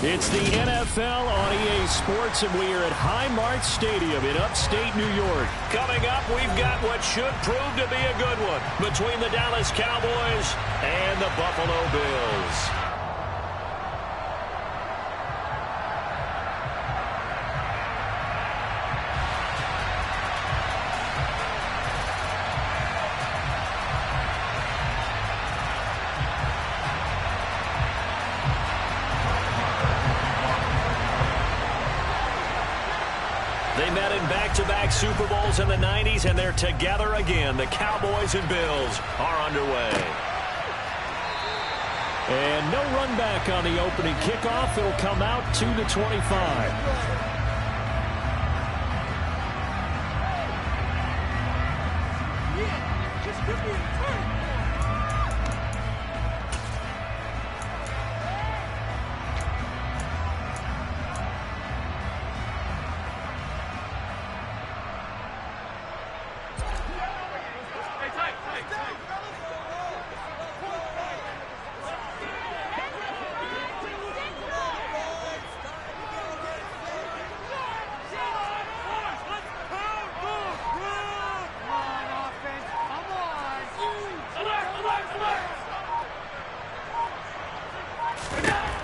It's the NFL on EA Sports, and we are at Highmark Stadium in upstate New York. Coming up, we've got what should prove to be a good one between the Dallas Cowboys and the Buffalo Bills. They met in back-to-back Super Bowls in the 90s, and they're together again. The Cowboys and Bills are underway. And no run back on the opening kickoff. It'll come out to the 25.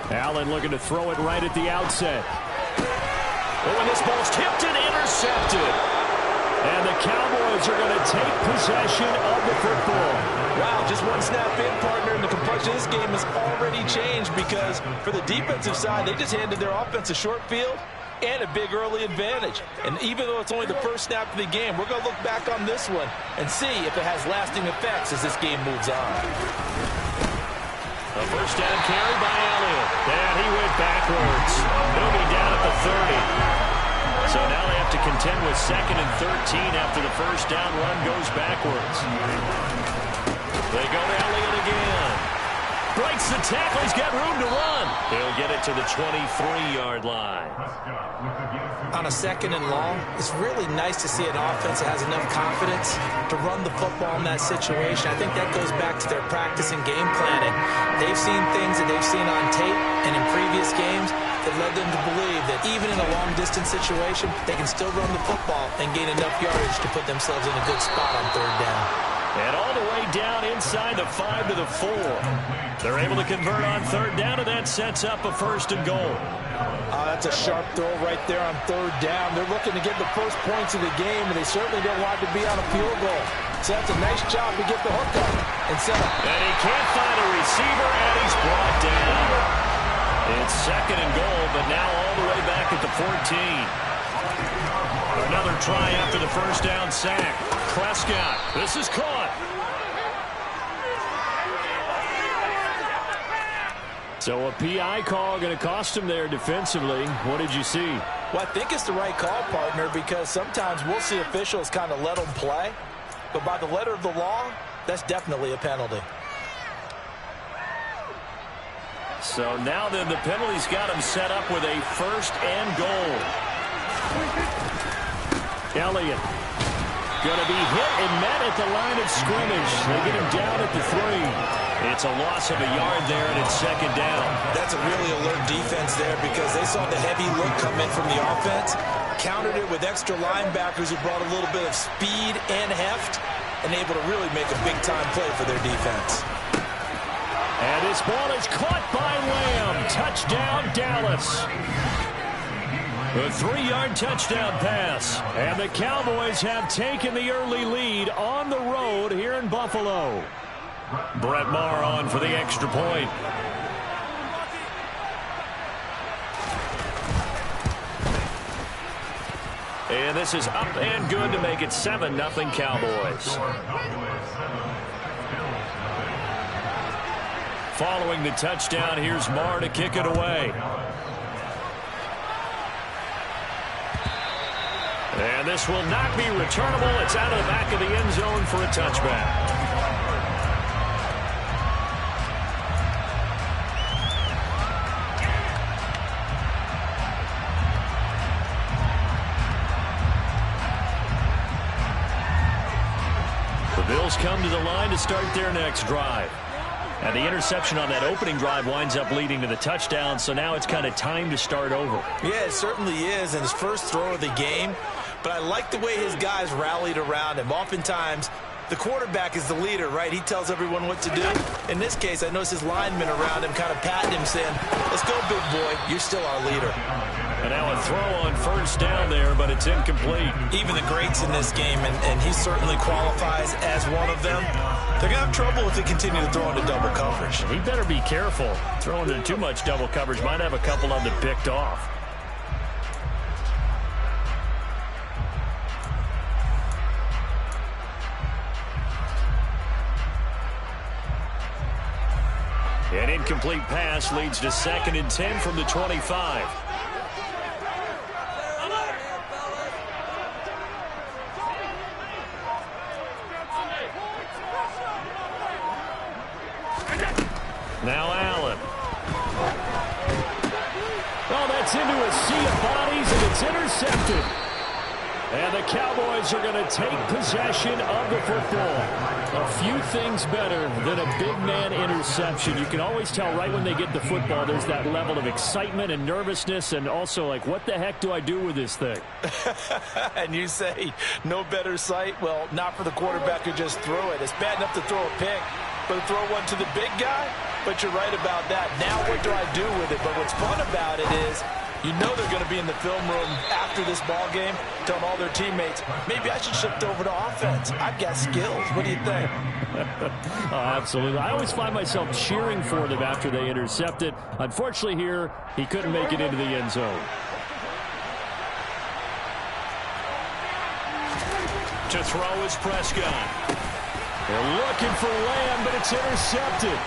Allen looking to throw it right at the outset. Oh, and this ball's tipped and intercepted. And the Cowboys are going to take possession of the football. Wow, just one snap in, partner, and the complexion of this game has already changed because for the defensive side, they just handed their offense a short field and a big early advantage. And even though it's only the first snap of the game, we're going to look back on this one and see if it has lasting effects as this game moves on. A first down carry by Elliott. And he went backwards. He'll be down at the 30. So now they have to contend with 2nd and 13 after the first down run goes backwards. They go to Elliott again. Breaks the tackle. He's got room to run. He'll get it to the 23-yard line. On a 2nd and long, it's really nice to see an offense that has enough confidence to run the football in that situation. I think that goes back to their practice and game planning. They've seen things that they've seen on tape and in previous games that led them to believe that even in a long-distance situation, they can still run the football and gain enough yardage to put themselves in a good spot on 3rd down. And all the way down inside the 5 to the 4. They're able to convert on 3rd down, and that sets up a 1st and goal. That's a sharp throw right there on 3rd down. They're looking to get the first points of the game, and they certainly don't want it to be on a field goal. So that's a nice job to get the hook up and set up. And he can't find a receiver, and he's brought down. It's 2nd and goal, but now all the way back at the 14. Another try after the first down sack. Prescott, this is caught. So a PI call going to cost him there defensively. What did you see? Well, I think it's the right call, partner, because sometimes we'll see officials kind of let them play. But by the letter of the law, that's definitely a penalty. So now then the penalty's got him set up with a 1st and goal. Elliott going to be hit and met at the line of scrimmage. They get him down at the 3. It's a loss of a yard there, and it's 2nd down. That's a really alert defense there because they saw the heavy look come in from the offense, countered it with extra linebackers who brought a little bit of speed and heft, and able to really make a big-time play for their defense. And this ball is caught by Lamb. Touchdown, Dallas. A 3-yard touchdown pass. And the Cowboys have taken the early lead on the road here in Buffalo. Brett Maher on for the extra point. And this is up and good to make it 7-0 Cowboys. Following the touchdown, here's Maher to kick it away. And this will not be returnable. It's out of the back of the end zone for a touchback. The Bills come to the line to start their next drive. And the interception on that opening drive winds up leading to the touchdown, so now it's kind of time to start over. Yeah, it certainly is, and his first throw of the game. But I like the way his guys rallied around him. Oftentimes, the quarterback is the leader, right? He tells everyone what to do. In this case, I noticed his linemen around him kind of patting him, saying, let's go, big boy. You're still our leader. And now a throw on first down there, but it's incomplete. Even the greats in this game, and he certainly qualifies as one of them, they're going to have trouble if they continue to throw into double coverage. He better be careful. Throwing into too much double coverage might have a couple of them picked off. An incomplete pass leads to 2nd and 10 from the 25. Now Allen. Oh, that's into a sea of bodies, and it's intercepted. And the Cowboys are going to take possession of the football. A few things better than a big man interception. You can always tell right when they get the football, there's that level of excitement and nervousness, and also like, what the heck do I do with this thing? And you say, no better sight? Well, not for the quarterback who just threw it. It's bad enough to throw a pick, but to throw one to the big guy? But you're right about that. Now what do I do with it? But what's fun about it is, you know they're going to be in the film room after this ball game, telling all their teammates, maybe I should shift over to offense. I've got skills. What do you think? Oh, absolutely. I always find myself cheering for them after they intercept it. Unfortunately here, he couldn't make it into the end zone. To throw is Prescott. They're looking for Lamb, but it's intercepted.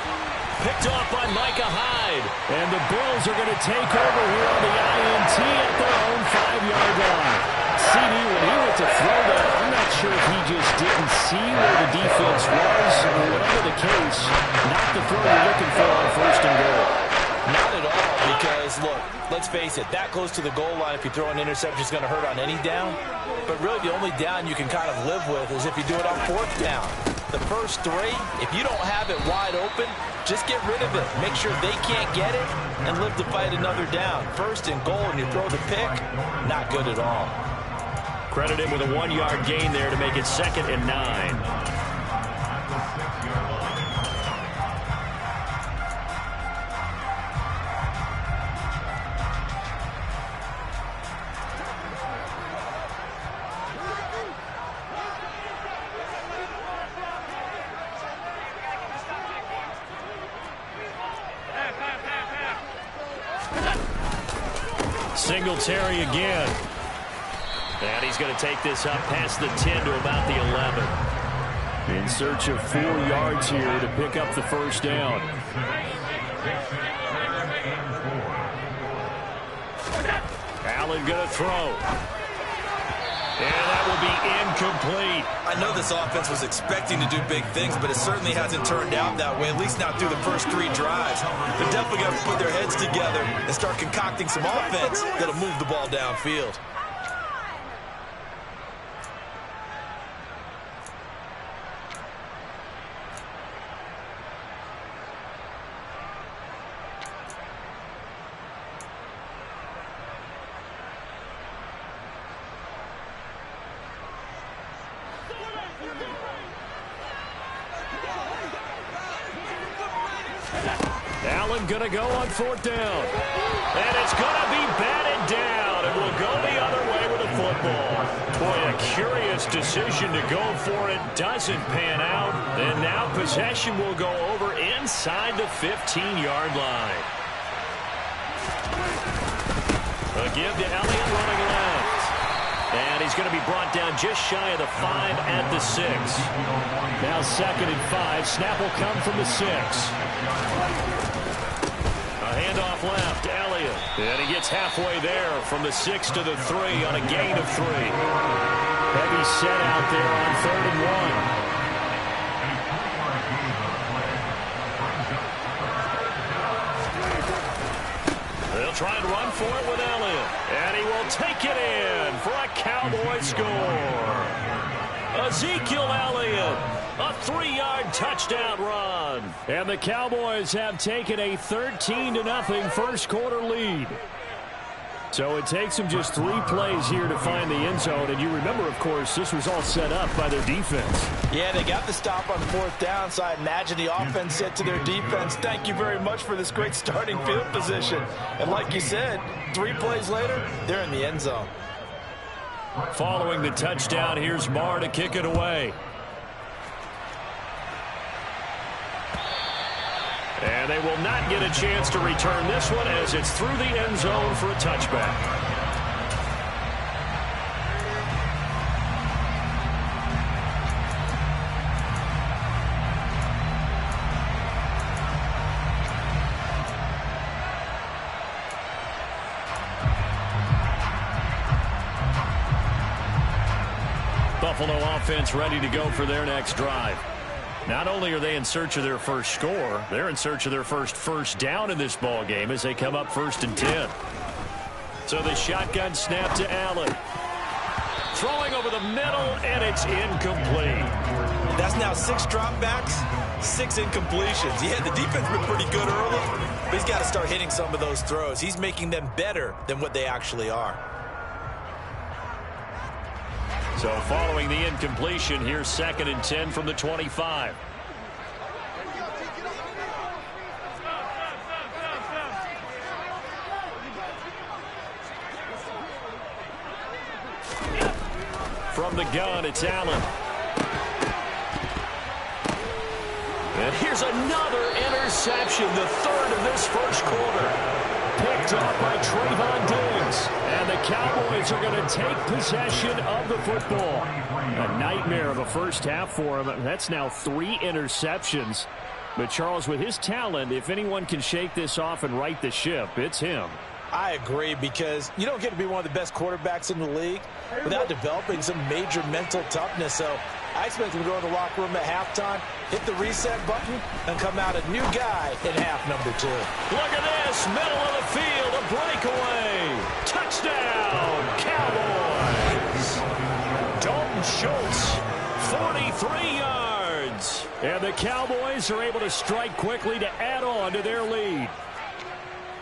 Picked off by Micah Hyde. And the Bills are going to take over here on the INT at their own 5-yard line. CD, when he went to throw that, I'm not sure if he just didn't see where the defense was, or whatever the case, not the throw you're looking for on 1st and goal. Not at all, because, look, let's face it, that close to the goal line, if you throw an interception, is going to hurt on any down. But really, the only down you can kind of live with is if you do it on 4th down. The first 3, if you don't have it wide open, just get rid of it. Make sure they can't get it and live to fight another down. 1st and goal, and you throw the pick, not good at all. Credit him with a 1-yard gain there to make it 2nd and 9. Singletary again. And he's going to take this up past the 10 to about the 11. In search of 4 yards here to pick up the first down. Allen going to throw. And that will be incomplete. I know this offense was expecting to do big things, but it certainly hasn't turned out that way, at least not through the first 3 drives. They're definitely going to put their heads together and start concocting some offense that'll move the ball downfield. Allen going to go on 4th down. And it's going to be batted down. And will go the other way with the football. Boy, a curious decision to go for it. Doesn't pan out. And now possession will go over inside the 15-yard line. A give to Elliott running left. And he's going to be brought down just shy of the 5 at the 6. Now 2nd and 5. Snap will come from the 6. A handoff left, Elliott. And he gets halfway there from the 6 to the 3 on a gain of 3. Heavy set out there on 3rd and 1. They'll try and run for it with Elliott. And he will take it in for a Cowboy score. Ezekiel Elliott, a 3-yard touchdown run. 1. And the Cowboys have taken a 13-0 first quarter lead. So it takes them just 3 plays here to find the end zone. And you remember, of course, this was all set up by their defense. Yeah, they got the stop on 4th down, so I imagine the offense said to their defense, thank you very much for this great starting field position. And like you said, 3 plays later, they're in the end zone. Following the touchdown, here's Marr to kick it away. And they will not get a chance to return this one as it's through the end zone for a touchback. Buffalo offense ready to go for their next drive. Not only are they in search of their first score, they're in search of their first down in this ball game as they come up 1st and 10. So the shotgun snap to Allen. Throwing over the middle, and it's incomplete. That's now 6 dropbacks, 6 incompletions. Yeah, the defense been pretty good early, but he's got to start hitting some of those throws. He's making them better than what they actually are. So following the incompletion, here's 2nd and 10 from the 25. From the gun, it's Allen. And here's another interception, the 3rd of this first quarter. Picked off by Trayvon Diggs. And the Cowboys are going to take possession of the football. A nightmare of a first half for him. That's now 3 interceptions. But Charles, with his talent, if anyone can shake this off and right the ship, it's him. I agree, because you don't get to be one of the best quarterbacks in the league without developing some major mental toughness. So I expect him to go in the locker room at halftime, hit the reset button, and come out a new guy in half number 2. Look at this, middle of the field, a breakaway. Touchdown, Cowboys. Dalton Schultz, 43 yards. And the Cowboys are able to strike quickly to add on to their lead.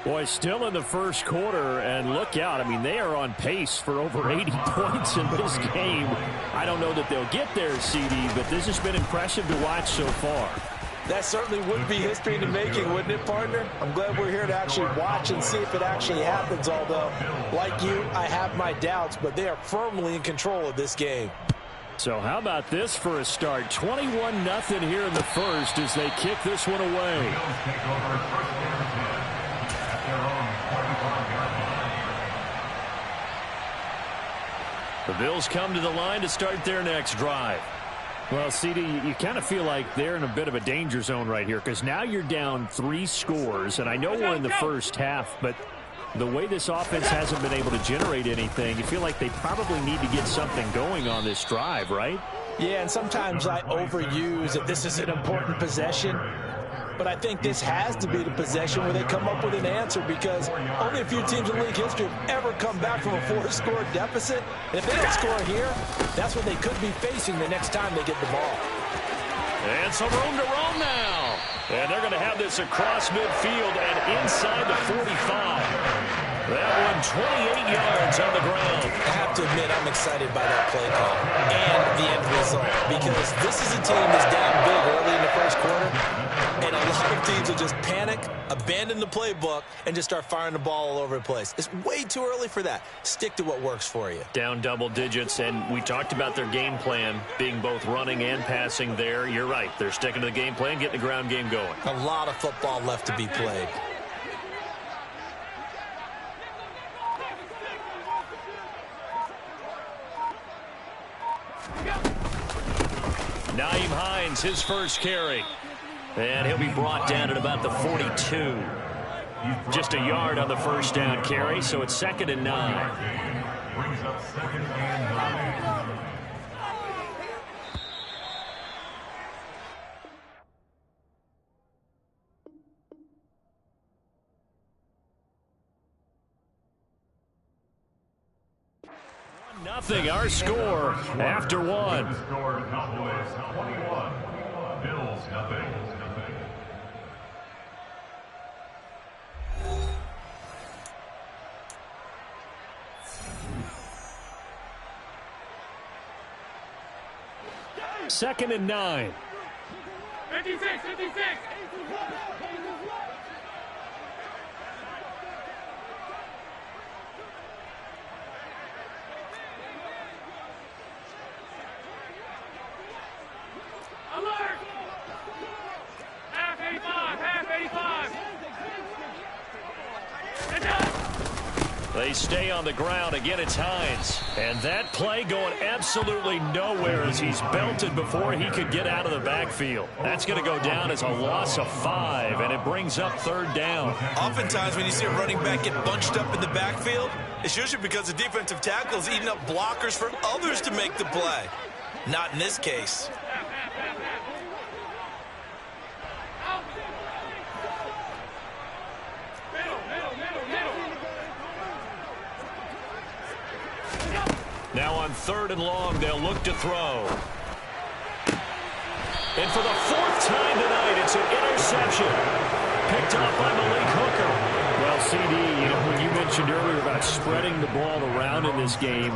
Boy, still in the first quarter, and look out. I mean, they are on pace for over 80 points in this game. I don't know that they'll get there, CD, but this has been impressive to watch so far. That certainly would be history in the making, wouldn't it, partner? I'm glad we're here to actually watch and see if it actually happens, although, like you, I have my doubts, but they are firmly in control of this game. So how about this for a start? 21-0 here in the first as they kick this one away. The Bills come to the line to start their next drive. Well, CD, you kind of feel like they're in a bit of a danger zone right here because now you're down 3 scores, and I know we're in the first half, but the way this offense hasn't been able to generate anything, you feel like they probably need to get something going on this drive, right? Yeah, and sometimes I overuse that this is an important possession. But I think this has to be the possession where they come up with an answer, because only a few teams in league history have ever come back from a 4-score deficit. And if they don't score here, that's what they could be facing the next time they get the ball. And some room to roam now. And they're going to have this across midfield and inside the 45. That one 28 yards on the ground. I have to admit, I'm excited by that play call and the end result, because this is a team that's down big early in the first quarter, and a lot of teams will just panic, abandon the playbook, and just start firing the ball all over the place. It's way too early for that. Stick to what works for you. Down double digits, and we talked about their game plan being both running and passing there. You're right. They're sticking to the game plan, getting the ground game going. A lot of football left to be played. Nyheim Hines, his first carry. And he'll be brought down at about the 42. Just a yard on the first down carry, so it's 2nd and 9. Brings up 2nd and 9. Nothing, our score after one. Score Cowboys 21, Bills nothing. 2nd and 9. 56. Alert! Half 85. They stay on the ground. Again, it's Hines. And that play going absolutely nowhere as he's belted before he could get out of the backfield. That's going to go down as a loss of 5, and it brings up 3rd down. Oftentimes when you see a running back get bunched up in the backfield, it's usually because the defensive tackle is eating up blockers for others to make the play. Not in this case. Now on 3rd and long, they'll look to throw. And for the 4th time tonight, it's an interception. Picked off by Malik Hooker. Well, CD, when you mentioned earlier about spreading the ball around in this game,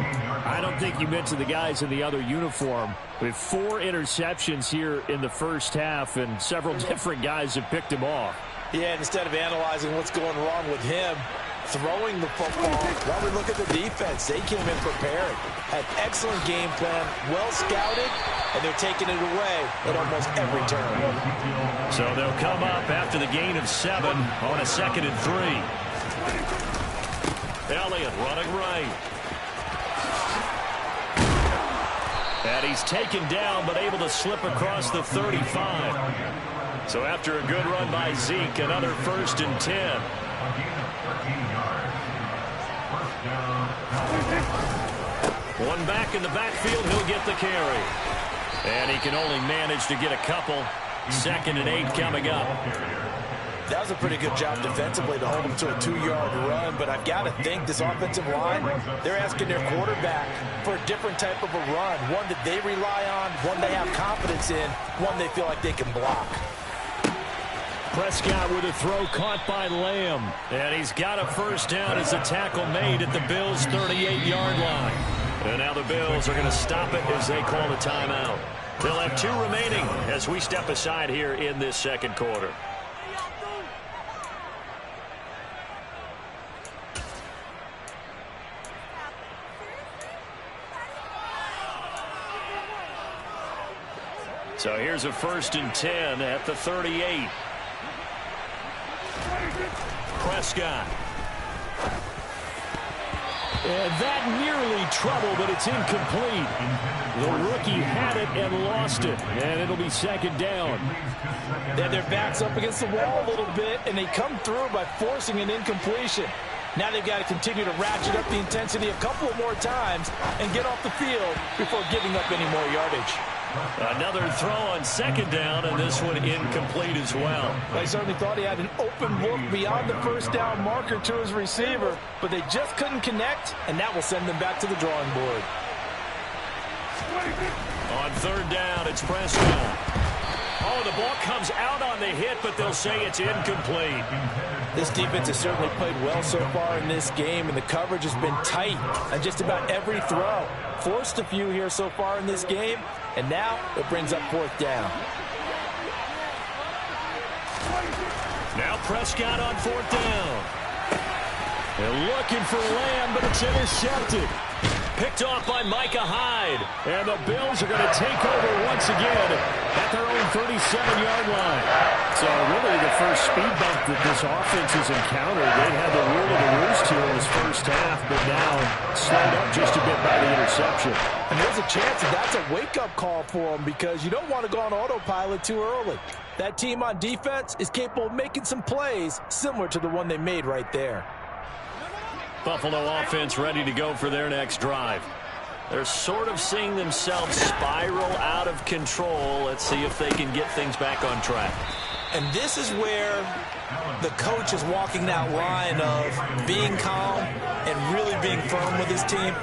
I don't think you mentioned the guys in the other uniform. We have 4 interceptions here in the first half, and several different guys have picked him off. Yeah, and instead of analyzing what's going wrong with him, throwing the football, while we look at the defense, they came in prepared, had excellent game plan, well scouted, and they're taking it away at almost every turn. So they'll come up after the gain of 7 on a 2nd and 3. Elliott running right. And he's taken down but able to slip across the 35. So after a good run by Zeke, another 1st and 10. One back in the backfield, he'll get the carry. And he can only manage to get a couple. 2nd and 8 coming up. That was a pretty good job defensively to hold him to a 2-yard run, but I've got to think this offensive line, they're asking their quarterback for a different type of a run, one that they rely on, one they have confidence in, one they feel like they can block. Prescott with a throw caught by Lamb. And he's got a 1st down as a tackle made at the Bills' 38-yard line. And now the Bills are going to stop it as they call the timeout. They'll have 2 remaining as we step aside here in this 2nd quarter. So here's a 1st and 10 at the 38. Prescott. And that nearly trouble, but it's incomplete. The rookie had it and lost it, and it'll be 2nd down. They had their backs up against the wall a little bit, and they come through by forcing an incompletion. Now they've got to continue to ratchet up the intensity a couple of more times and get off the field before giving up any more yardage. Another throw on 2nd down, and this one incomplete as well. I certainly thought he had an open look beyond the 1st down marker to his receiver, but they just couldn't connect, and that will send them back to the drawing board. On 3rd down, it's Prescott. Oh, the ball comes out on the hit, but they'll say it's incomplete. This defense has certainly played well so far in this game, and the coverage has been tight on just about every throw. Forced a few here so far in this game, and now it brings up 4th down. Now Prescott on 4th down. They're looking for Lamb, but it's intercepted. Picked off by Micah Hyde. And the Bills are going to take over once again at their own 37-yard line. So really the first speed bump that this offense has encountered. They'd had the rule of the roost here in this first half, but now slowed up just a bit by the interception. And there's a chance that that's a wake-up call for them because you don't want to go on autopilot too early. That team on defense is capable of making some plays similar to the one they made right there. Buffalo offense ready to go for their next drive. They're sort of seeing themselves spiral out of control. Let's see if they can get things back on track. And this is where the coach is walking that line of being calm and really being firm with his team.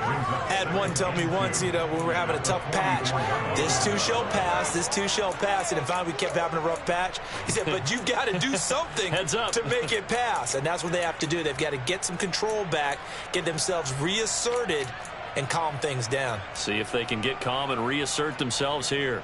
Had one tell me once, when we were having a tough patch, this too shall pass, this too shall pass. And if we kept having a rough patch, he said, but you've got to do something to make it pass. And that's what they have to do. They've got to get some control back, get themselves reasserted, and calm things down. See if they can get calm and reassert themselves here.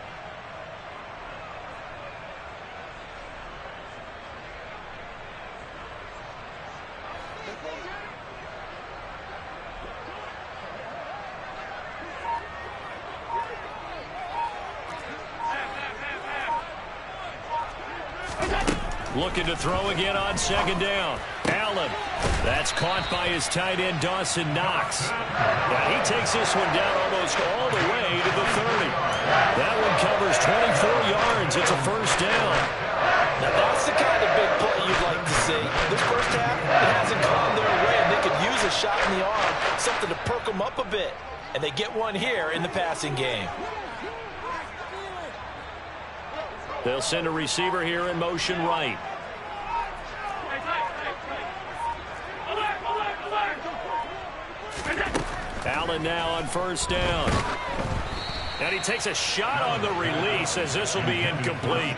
Looking to throw again on second down. Allen. That's caught by his tight end, Dawson Knox. Now he takes this one down almost all the way to the 30. That one covers 24 yards. It's a first down. Now that's the kind of big play you'd like to see. This first half, it hasn't gone their way, and they could use a shot in the arm, something to perk them up a bit. And they get one here in the passing game. They'll send a receiver here in motion right. Allen now on first down. And he takes a shot on the release as this will be incomplete.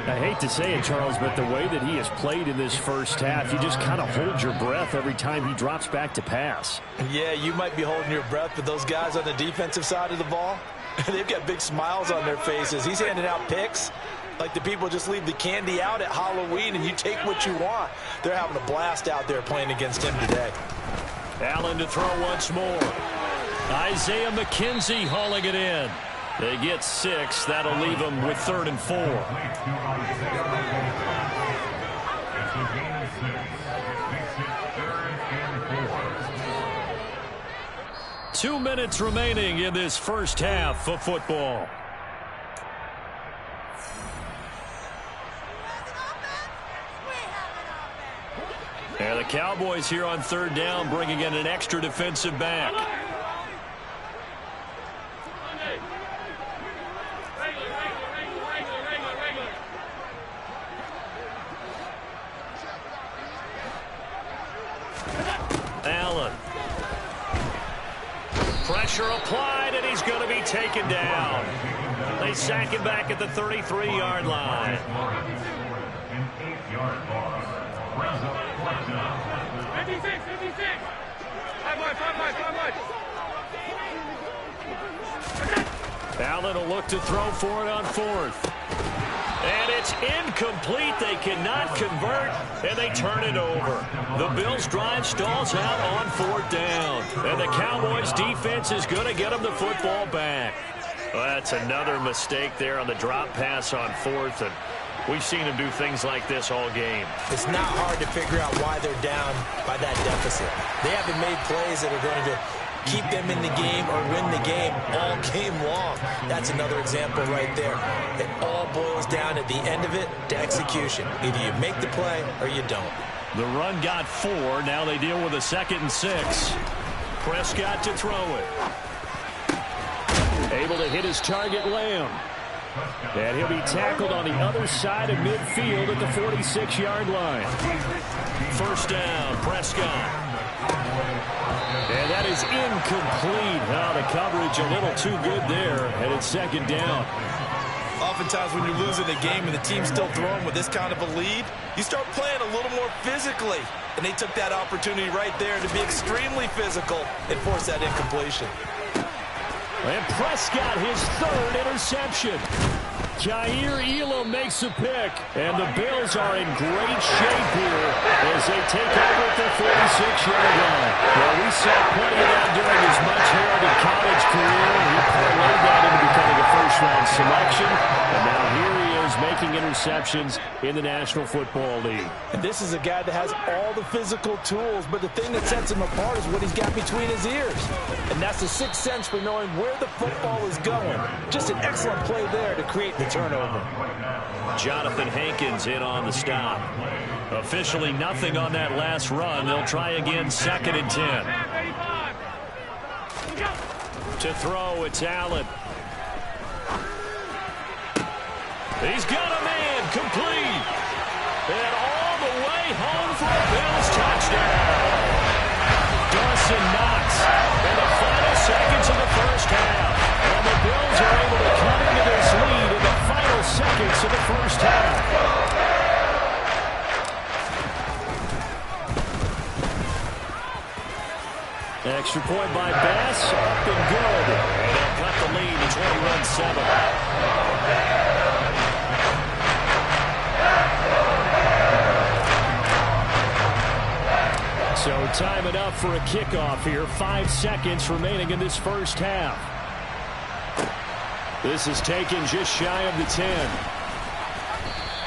I hate to say it, Charles, but the way that he has played in this first half, you just kind of hold your breath every time he drops back to pass. Yeah, you might be holding your breath, but those guys on the defensive side of the ball, they've got big smiles on their faces. He's handing out picks like the people just leave the candy out at Halloween and you take what you want. They're having a blast out there playing against him today. Allen to throw once more. Isaiah McKenzie hauling it in. They get 6. That'll leave them with 3rd and 4. 2 minutes remaining in this first half of football. And the Cowboys here on 3rd down, bringing in an extra defensive back. Allen. Pressure applied, and he's going to be taken down. They sack him back at the 33-yard line. 56. 5 Allen will look to throw for it on 4th. And it's incomplete. They cannot convert, and they turn it over. The Bills' drive stalls out on 4th down. And the Cowboys' defense is going to get them the football back. Well, that's another mistake there on the drop pass on 4th. And we've seen him do things like this all game. It's not hard to figure out why they're down by that deficit. They haven't made plays that are going to keep them in the game or win the game all game long. That's another example right there. It all boils down at the end of it to execution. Either you make the play or you don't. The run got 4. Now they deal with a 2nd and 6. Prescott to throw it. Able to hit his target, Lamb. And he'll be tackled on the other side of midfield at the 46-yard line. First down, Prescott. And that is incomplete. Now the coverage a little too good there, and it's 2nd down. Oftentimes when you're losing a game and the team's still throwing with this kind of a lead, you start playing a little more physically. And they took that opportunity right there to be extremely physical and force that incompletion. And Prescott, his 3rd interception. Jair Elam makes a pick, and the Bills are in great shape here as they take over at the 46-yard line. Well, we saw plenty of that during his much-heralded college career. He parlayed that into becoming a first-round selection, and now here he is making interceptions in the National Football League. And this is a guy that has all the physical tools, but the thing that sets him apart is what he's got between his ears. And that's the sixth sense for knowing where the football is going. Just an excellent play there to create the turnover. Jonathan Hankins in on the stop. Officially nothing on that last run. They'll try again, 2nd and 10. To throw, it's Allen. He's got a man, complete. And all the way home for a Bills touchdown. Dawson Knox in the final seconds of the first half. And the Bills are able to come into this lead in the final seconds of the first half. Extra point by Bass, up and good. And they'll cut the lead to 21-7. So time enough for a kickoff here. 5 seconds remaining in this first half. This is taken just shy of the 10.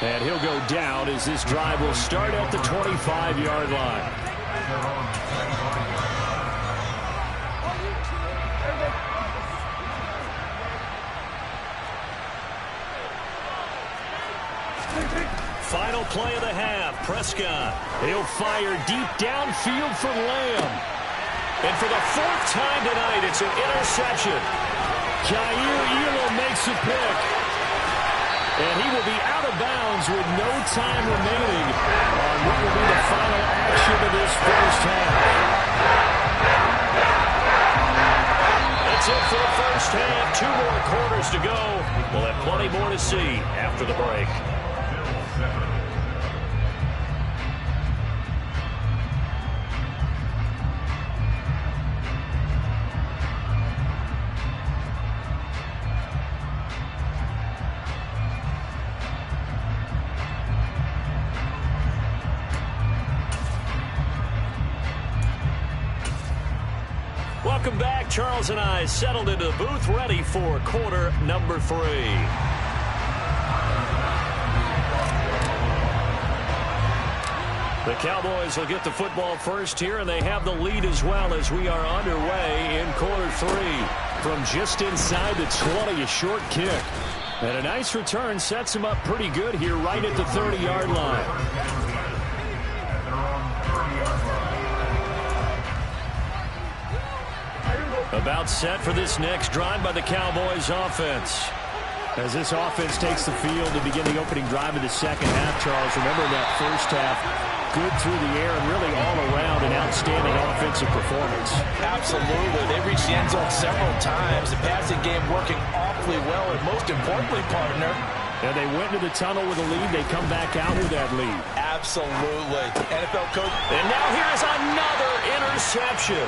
And he'll go down as this drive will start at the 25-yard line. Final play of the half. Prescott. He'll fire deep downfield for Lamb. And for the fourth time tonight, it's an interception. Jair Elam makes a pick. And he will be out of bounds with no time remaining on what will be the final action of this first half. That's it for the first half. 2 more quarters to go. We'll have plenty more to see after the break. Welcome back. Charles and I settled into the booth, ready for quarter number 3. The Cowboys will get the football first here, and they have the lead as well as we are underway in quarter 3. From just inside the 20, a short kick. And a nice return sets him up pretty good here right at the 30-yard line. About set for this next drive by the Cowboys offense. As this offense takes the field to begin the opening drive of the second half, Charles, remember that first half, good through the air and really all around an outstanding offensive performance. Absolutely. They reached the end zone several times. The passing game working awfully well, and most importantly, partner, and they went to the tunnel with a lead. They come back out with that lead. Absolutely. NFL coach. And now here's another interception.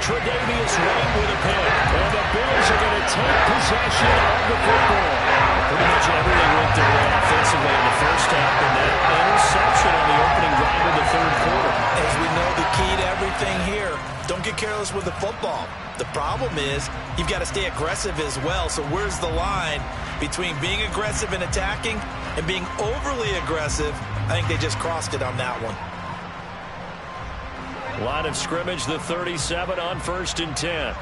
Tre'Davious White with a pick. And the Bills are going to take possession of the football. Pretty much everything went their way offensively in the first half, and that interception on the opening drive of the third quarter. As we know, the key to everything here, don't get careless with the football. The problem is you've got to stay aggressive as well. So where's the line between being aggressive and attacking and being overly aggressive? I think they just crossed it on that one. Line of scrimmage, the 37 on 1st and 10.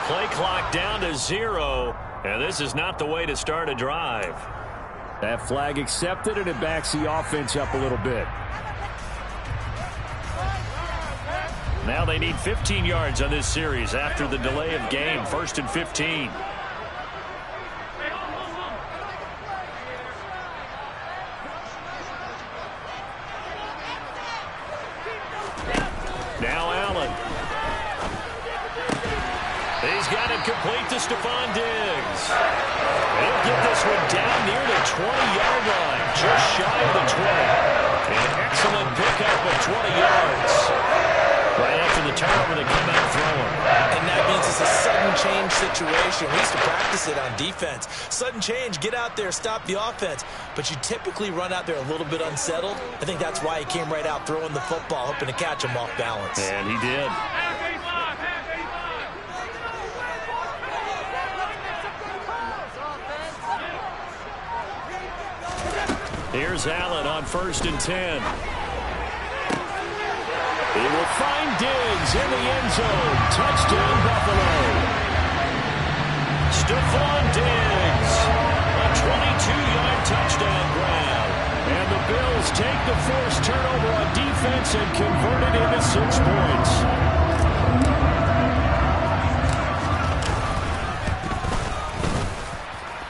Play clock down to 0, and this is not the way to start a drive. That flag accepted, and it backs the offense up a little bit. Now they need 15 yards on this series after the delay of game. 1st and 15. Now Allen. He's got it complete to Stephon Diggs. He'll get this one down near the 20-yard line, just shy of the 20. An excellent pickup of 20 yards. Right after the turnover, they come out throwing. And that means it's a sudden change situation. We used to practice it on defense. Sudden change, get out there, stop the offense. But you typically run out there a little bit unsettled. I think that's why he came right out throwing the football, hoping to catch him off balance. And he did. Here's Allen on 1st and 10. He will find Diggs in the end zone. Touchdown, Buffalo. Stephon Diggs. A 22-yard touchdown grab. And the Bills take the forced turnover on defense and convert it into 6 points.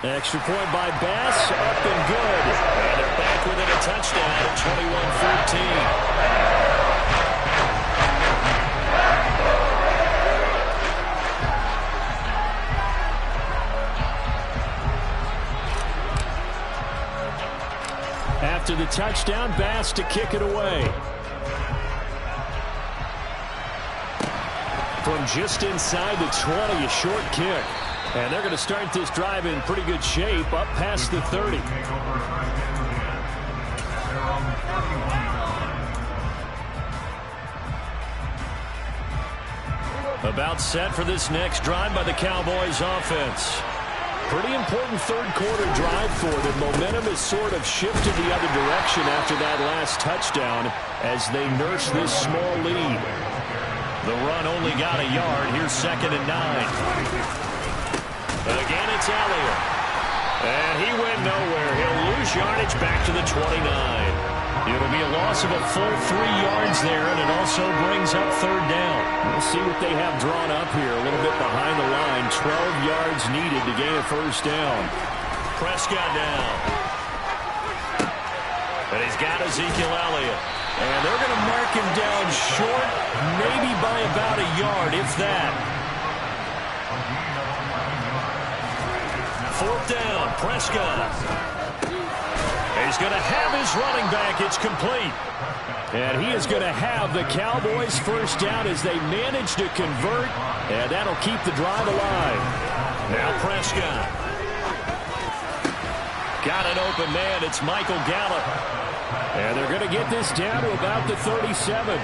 Extra point by Bass, up and good. And they're back within a touchdown at 21-14. After the touchdown, Bass to kick it away. From just inside the 20, a short kick. And they're going to start this drive in pretty good shape, up past the 30. About set for this next drive by the Cowboys offense. Pretty important third quarter drive for them. Momentum has sort of shifted the other direction after that last touchdown as they nurse this small lead. The run only got a yard. Here's 2nd and 9. Again, it's Elliott. And he went nowhere. He'll lose yardage back to the 29. It'll be a loss of a full 3 yards there, and it also brings up 3rd down. We'll see what they have drawn up here. A little bit behind the line. 12 yards needed to gain a 1st down. Prescott down. And he's got Ezekiel Elliott. And they're going to mark him down short, maybe by about a yard, if that. 4th down, Prescott. He's going to have his running back. It's complete. And he is going to have the Cowboys' 1st down as they manage to convert. And that'll keep the drive alive. Now Prescott. Got an open man. It's Michael Gallup. And they're going to get this down to about the 37.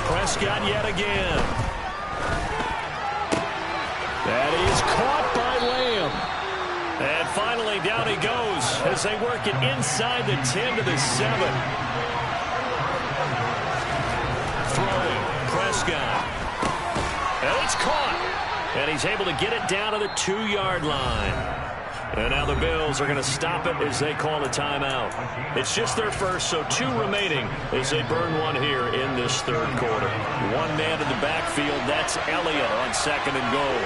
Prescott yet again. That is caught by Lamb. And finally, down he goes as they work it inside the 10 to the 7. Throwing, Prescott. And it's caught. And he's able to get it down to the 2-yard line. And now the Bills are going to stop it as they call a timeout. It's just their first, so 2 remaining as they burn 1 here in this 3rd quarter. 1 man in the backfield. That's Elliott on 2nd and goal.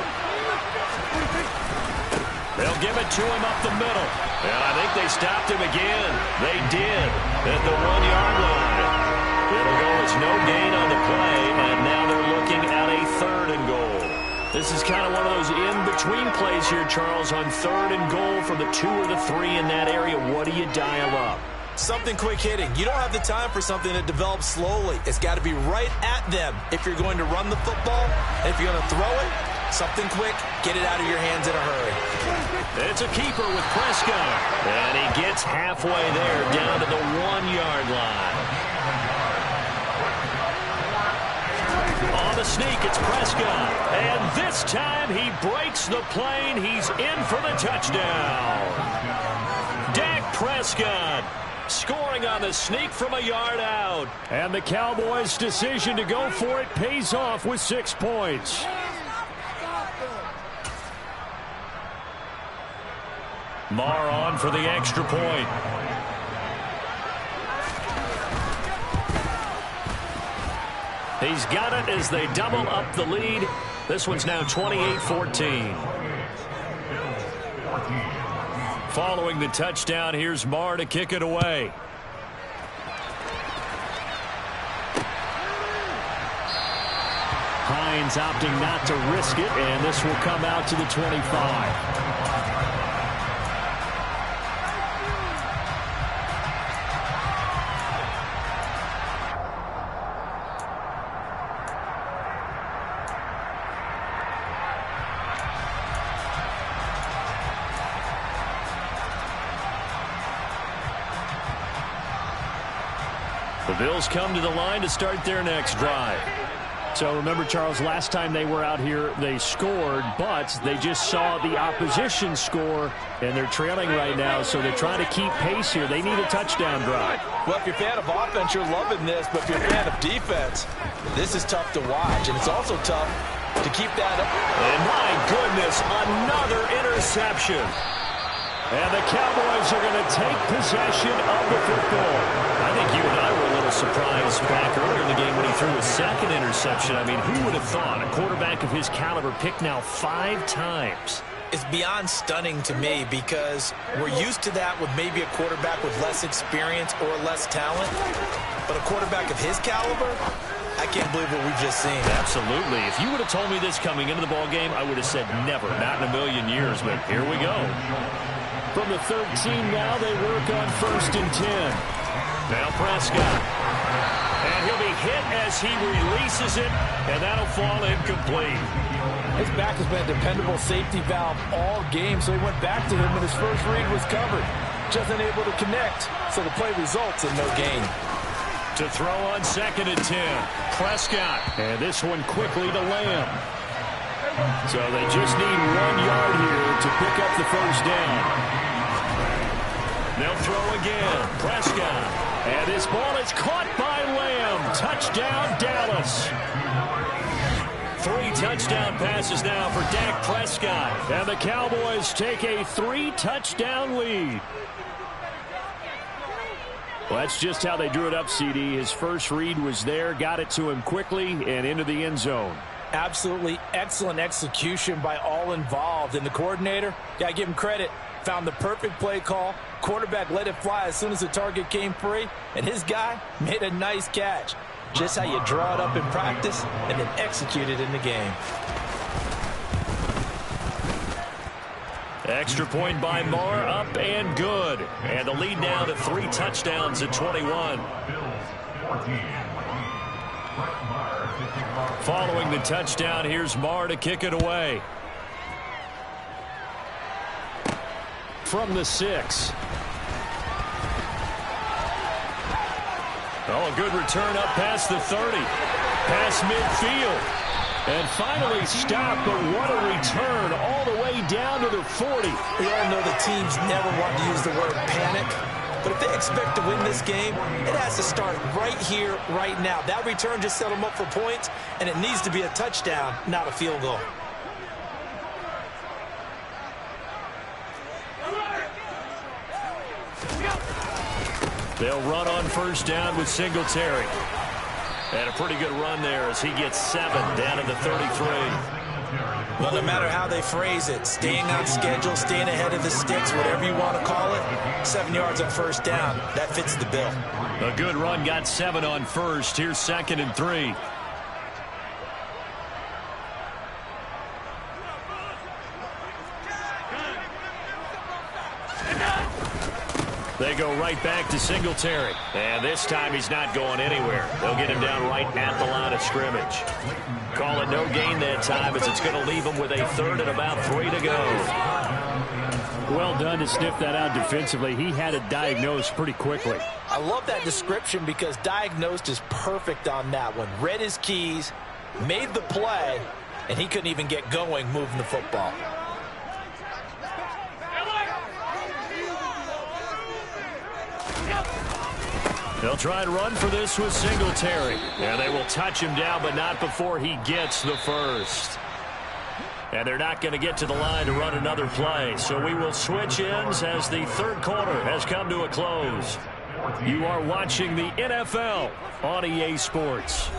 They'll give it to him up the middle. And I think they stopped him again. They did at the 1-yard line. It'll go as no gain on the play, and now they're looking at a 3rd and goal. This is kind of one of those in-between plays here, Charles, on 3rd and goal from the 2 or the 3 in that area. What do you dial up? Something quick hitting. You don't have the time for something that develops slowly. It's got to be right at them if you're going to run the football. And if you're going to throw it, something quick, get it out of your hands in a hurry. It's a keeper with Prescott. And he gets halfway there down to the 1-yard line. On the sneak, it's Prescott. And this time he breaks the plane. He's in for the touchdown. Dak Prescott scoring on the sneak from a yard out. And the Cowboys' decision to go for it pays off with 6 points. Marr on for the extra point. He's got it as they double up the lead. This one's now 28-14. Following the touchdown, here's Marr to kick it away. Hines opting not to risk it, and this will come out to the 25. The Bills come to the line to start their next drive. So remember, Charles, last time they were out here, they scored, but they just saw the opposition score, and they're trailing right now, so they're trying to keep pace here. They need a touchdown drive. Well, if you're a fan of offense, you're loving this, but if you're a fan of defense, this is tough to watch, and it's also tough to keep that up. And my goodness, another interception. And the Cowboys are going to take possession of the football. I think you and I were a little surprised back earlier in the game when he threw his 2nd interception. I mean, who would have thought a quarterback of his caliber picked now 5 times? It's beyond stunning to me because we're used to that with maybe a quarterback with less experience or less talent. But a quarterback of his caliber, I can't believe what we've just seen. Absolutely. If you would have told me this coming into the ball game, I would have said never, not in a million years, but here we go. From the 13 now, they work on 1st and 10. Now Prescott. And he'll be hit as he releases it, and that'll fall incomplete. His back has been a dependable safety valve all game, so he went back to him when his first read was covered. Just unable to connect, so the play results in no gain. To throw on 2nd and 10. Prescott. And this one quickly to Lamb. So they just need 1 yard here to pick up the first down. They'll throw again. Prescott. And this ball is caught by Lamb. Touchdown, Dallas. 3 touchdown passes now for Dak Prescott. And the Cowboys take a 3-touchdown lead. Well, that's just how they drew it up, CD. His first read was there, got it to him quickly, and into the end zone. Absolutely excellent execution by all involved. And the coordinator, got to give him credit, found the perfect play call. Quarterback let it fly as soon as the target came free, and his guy made a nice catch. Just how you draw it up in practice and then execute it in the game. Extra point by Marr, up and good. And the lead now to 3 touchdowns at 21. Following the touchdown, here's Marr to kick it away. From the 6. Oh, a good return up past the 30. Past midfield. And finally stopped, but what a return all the way down to the 40. We all know the teams never want to use the word panic. But if they expect to win this game, it has to start right here, right now. That return just set them up for points, and it needs to be a touchdown, not a field goal. They'll run on first down with Singletary. And a pretty good run there as he gets 7 down to the 33. Well, no matter how they phrase it, staying on schedule, staying ahead of the sticks, whatever you want to call it, 7 yards on first down, that fits the bill. A good run, got 7 on first. Here's 2nd and 3. They go right back to Singletary. And this time he's not going anywhere. They'll get him down right at the line of scrimmage. Call it no gain that time as it's going to leave him with a 3rd and about 3 to go. Well done to sniff that out defensively. He had it diagnosed pretty quickly. I love that description because diagnosed is perfect on that one. Read his keys, made the play, and he couldn't even get going moving the football. They'll try and run for this with Singletary. And they will touch him down, but not before he gets the first. And they're not going to get to the line to run another play. So we will switch ends as the 3rd quarter has come to a close. You are watching the NFL on EA Sports.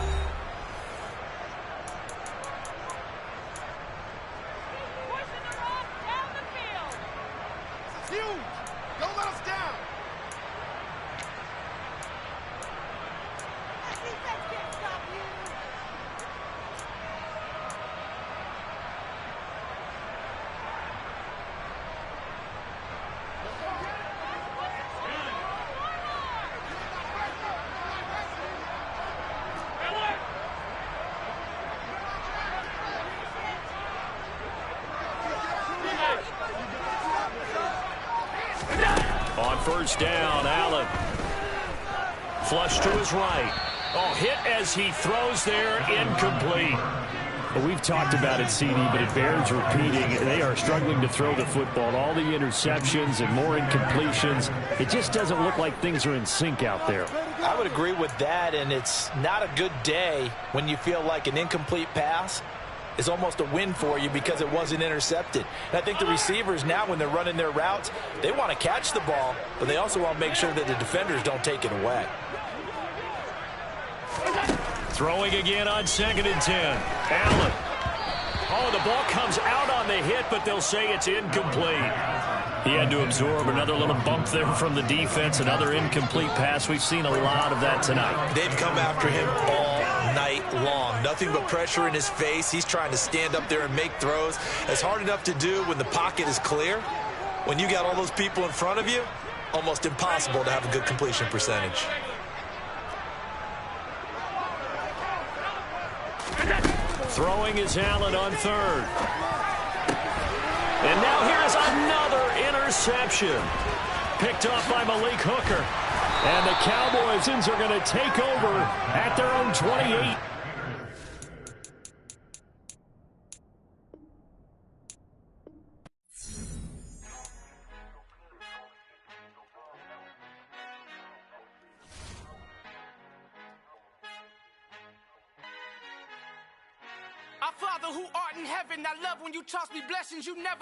First down, Allen. Flush to his right. Oh, hit as he throws there, incomplete. Well, we've talked about it, CD, but it bears repeating. They are struggling to throw the football. All the interceptions and more incompletions. It just doesn't look like things are in sync out there. I would agree with that, and it's not a good day when you feel like an incomplete pass is almost a win for you because it wasn't intercepted. And I think the receivers now, when they're running their routes, they want to catch the ball, but they also want to make sure that the defenders don't take it away. Throwing again on 2nd and 10. Allen. Oh, the ball comes out on the hit, but they'll say it's incomplete. He had to absorb another little bump there from the defense, another incomplete pass. We've seen a lot of that tonight. They've come after him all night long. Nothing but pressure in his face. He's trying to stand up there and make throws. It's hard enough to do when the pocket is clear. When you got all those people in front of you, almost impossible to have a good completion percentage. Throwing is Allen on 3rd. And now here's another interception. Picked off by Malik Hooker. And the Cowboys are going to take over at their own 28. Our Father who art in heaven, I love when you toss me blessings you never